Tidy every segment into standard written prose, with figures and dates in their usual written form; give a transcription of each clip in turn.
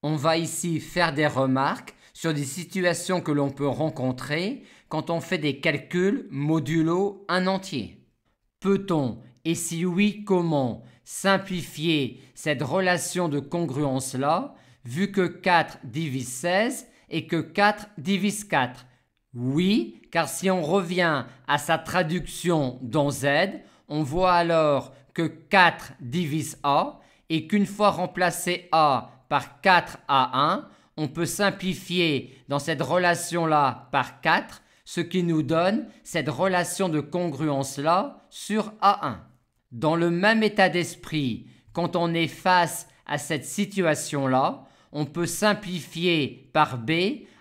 On va ici faire des remarques sur des situations que l'on peut rencontrer quand on fait des calculs modulo un entier. Peut-on, et si oui, comment, simplifier cette relation de congruence-là, vu que 4 divise 16 et que 4 divise 4? Oui, car si on revient à sa traduction dans Z, on voit alors que 4 divise A et qu'une fois remplacé A par 4A1, on peut simplifier dans cette relation-là par 4, ce qui nous donne cette relation de congruence-là sur A1. Dans le même état d'esprit, quand on est face à cette situation-là, on peut simplifier par B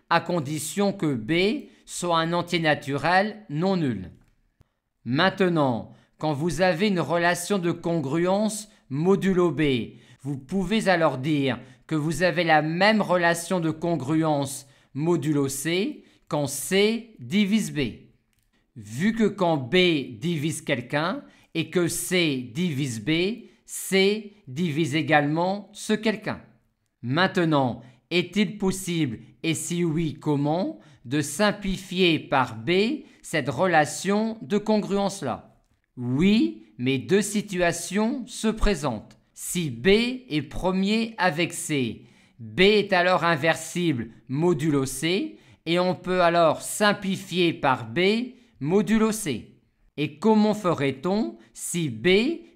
à condition que B soit un entier naturel non nul. Maintenant, quand vous avez une relation de congruence modulo B, vous pouvez alors dire que vous avez la même relation de congruence modulo C quand C divise B. Vu que quand B divise quelqu'un et que C divise B, C divise également ce quelqu'un. Maintenant, est-il possible, et si oui, comment, de simplifier par B cette relation de congruence-là? Oui, mais deux situations se présentent. Si B est premier avec C, B est alors inversible modulo C et on peut alors simplifier par B modulo C. Et comment ferait-on si B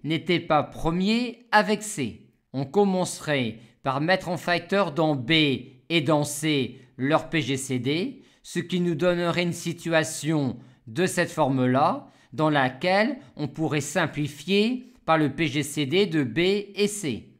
n'était pas premier avec C? On commencerait par mettre en facteur dans B et dans C leur PGCD, ce qui nous donnerait une situation de cette forme-là dans laquelle on pourrait simplifier par le PGCD de B et C.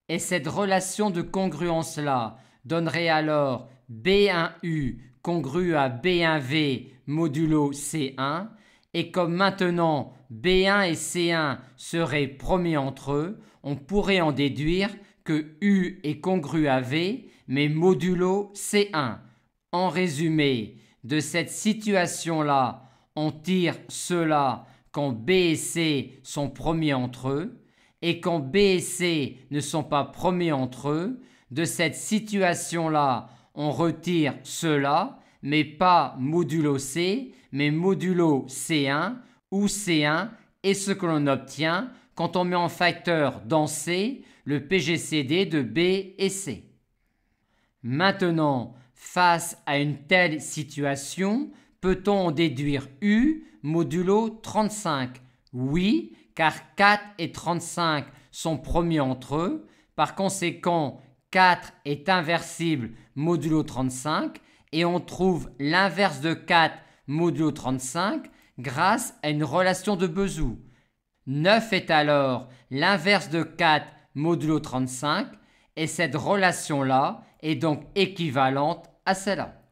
Et cette relation de congruence-là donnerait alors B1U congru à B1V modulo C1, et comme maintenant B1 et C1 seraient premiers entre eux, on pourrait en déduire que U est congru à V, mais modulo C1. En résumé, de cette situation-là, on tire cela quand B et C sont premiers entre eux, et quand B et C ne sont pas premiers entre eux, de cette situation-là, on retire cela, mais pas modulo C, mais modulo C1, où C1 est ce que l'on obtient quand on met en facteur dans C le PGCD de B et C. Maintenant, face à une telle situation, peut-on en déduire U modulo 35? Oui, car 4 et 35 sont premiers entre eux. Par conséquent, 4 est inversible modulo 35 et on trouve l'inverse de 4 modulo 35 grâce à une relation de Bezout. 9 est alors l'inverse de 4 modulo 35 et cette relation-là est donc équivalente à celle-là.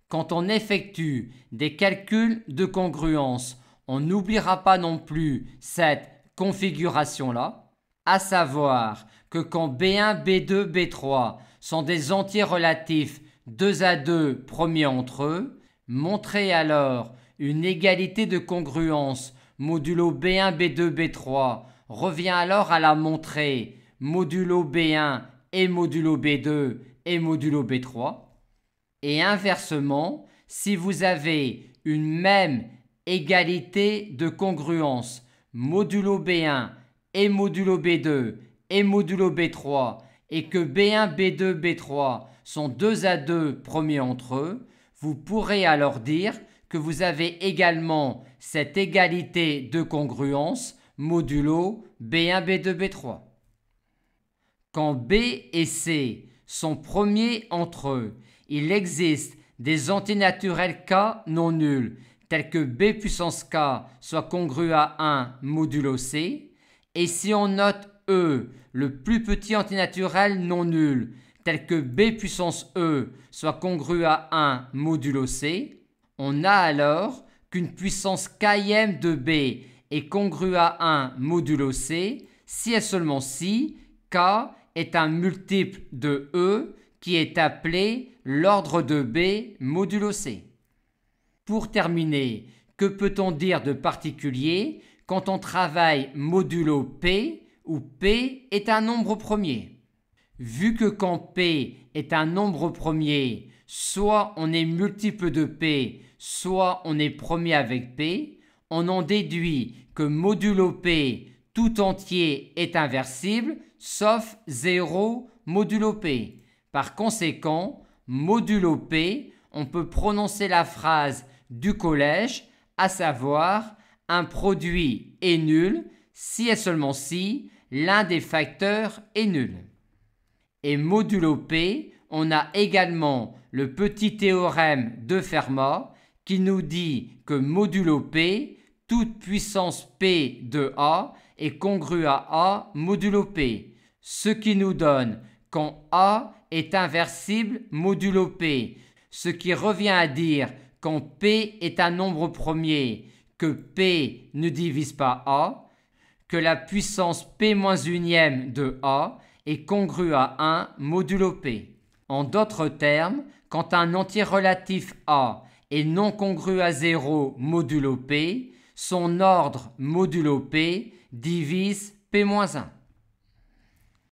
Quand on effectue des calculs de congruence, on n'oubliera pas non plus cette configuration-là, à savoir que quand B1, B2, B3 sont des entiers relatifs 2 à 2 premiers entre eux, montrer alors une égalité de congruence modulo B1, B2, B3 revient alors à la montrer modulo B1 et modulo B2 et modulo B3. Et inversement, si vous avez une même égalité de congruence modulo B1 et modulo B2 et modulo B3 et que B1, B2, B3 sont 2 à 2 premiers entre eux, vous pourrez alors dire que vous avez également cette égalité de congruence modulo B1, B2, B3. Quand B et C sont premiers entre eux, il existe des entiers naturels K non nuls, tels que B puissance K soit congru à 1 modulo C, et si on note E, le plus petit entier naturel non nul, tel que B puissance E soit congru à 1 modulo C, on a alors qu'une puissance kème de B est congrue à 1 modulo C si et seulement si K est un multiple de E qui est appelé l'ordre de B modulo C. Pour terminer, que peut-on dire de particulier quand on travaille modulo P où P est un nombre premier? Vu que quand P est un nombre premier, soit on est multiple de P, soit on est premier avec P, on en déduit que modulo P tout entier est inversible, sauf 0 modulo P. Par conséquent, modulo P, on peut prononcer la phrase du collège, à savoir un produit est nul si et seulement si l'un des facteurs est nul. Et modulo P, on a également le petit théorème de Fermat qui nous dit que modulo P, toute puissance P de A est congrue à A modulo P, ce qui nous donne quand A est inversible modulo P, ce qui revient à dire quand P est un nombre premier que P ne divise pas A, que la puissance P-1 de A est congrue à 1 modulo P. En d'autres termes, quand un entier relatif A est non congru à 0 modulo P, son ordre modulo P divise P-1.